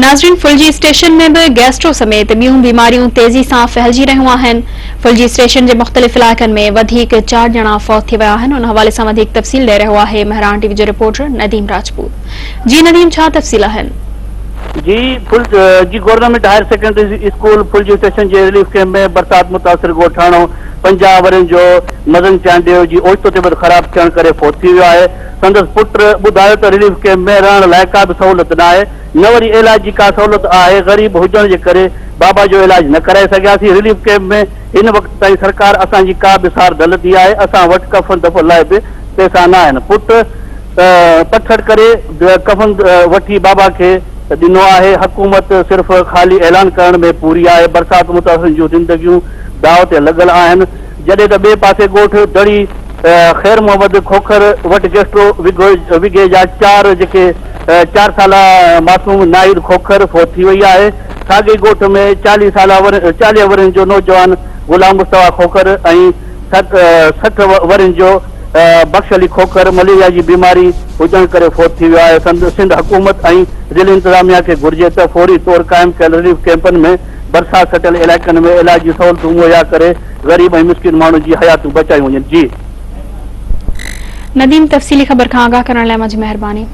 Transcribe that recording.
नाज़रीन, फुलजी स्टेशन में भी गैस्ट्रो समेत ॿियूं बीमारियूं तेज़ी सां फैलिजी रहियूं आहिनि। फुलजी स्टेशन जे मुख़्तलिफ़ इलाइक़नि में वधीक 4 ॼणा फौत थी विया आहिनि। उन हवाले सां वधीक तफ़सील ॾेई रहियो आहे महरान टीवी जो रिपोर्टर नदीम राजपूत। जी नदीम, छा तफ़सील आहिनि? जी government higher secondary school Phulji station जे रिलीफ कैंप में बरसात मुतासिर ॻोठाणो 50 वरनि जो मदन चांडियो जी ओचितो तबियत ख़राब थियण करे फोत थी वियो आहे। संदसि पुट ॿुधायो त रिलीफ कैंप में रहण लाइ का बि सहूलियत न आहे, न वरी इलाज जी का सहूलियत आहे। ग़रीब हुजण जे करे बाबा जो इलाज न कराए सघियासीं। रिलीफ कैंप में हिन वक़्त ताईं सरकार असांजी का बि सार न लधी आहे। असां वटि कफ़न दफ़न लाइ बि पैसा न आहिनि। पुट पत्थर करे कफ़न वठी बाबा खे ॾिनो आहे। हुकूमत सिर्फ़ ख़ाली ऐलान करण में पूरी आहे। बरसात मुतासिर जूं ज़िंदगियूं दाव ते लॻल आहिनि। जॾहिं त ॿिए पासे ॻोठ दड़ी ख़ैर मोहम्मद खोखर वटि गैस्ट्रो विगे जा 4 साल मासूम नाहिद खोखर फोत थी वई आहे। साॻे ॻोठ में 40 वरनि जो नौजवान गुलाम मुस्तफा खोखर ऐं 60 वरनि जो बख्श अली खोखर मलेरिया जी बीमारी हुजण करे फोत थी वियो आहे। सिंध हुकूमत ऐं ज़िली इंतज़ामिया खे घुर्जे त फौरी तौर क़ाइमु कयल रिलीफ कैंपनि में बरसात सटियल इलाइक़नि में इलाज जी सहूलियतूं मुहैया करे ग़रीब ऐं मिस्किन माण्हुनि जी हयातूं बचायूं वञनि। जी नदीम, तफ़सीली ख़बर खां आगाह करण लाइ मुंहिंजी महिरबानी।